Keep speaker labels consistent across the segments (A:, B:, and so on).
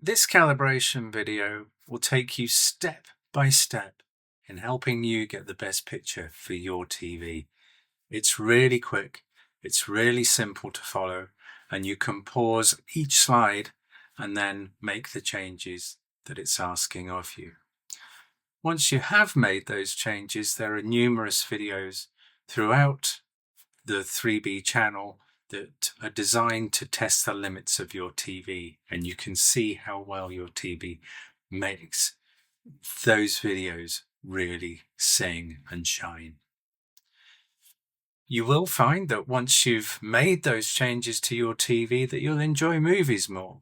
A: This calibration video will take you step by step in helping you get the best picture for your TV. It's really quick, it's really simple to follow, and you can pause each slide and then make the changes that it's asking of you. Once you have made those changes, there are numerous videos throughout the 3B channel that are designed to test the limits of your TV, and you can see how well your TV makes those videos really sing and shine. You will find that once you've made those changes to your TV that you'll enjoy movies more,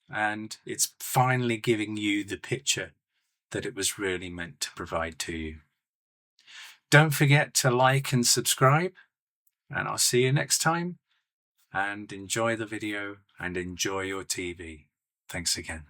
A: and it's finally giving you the picture that it was really meant to provide to you. Don't forget to like and subscribe, and I'll see you next time. And enjoy the video and enjoy your TV. Thanks again.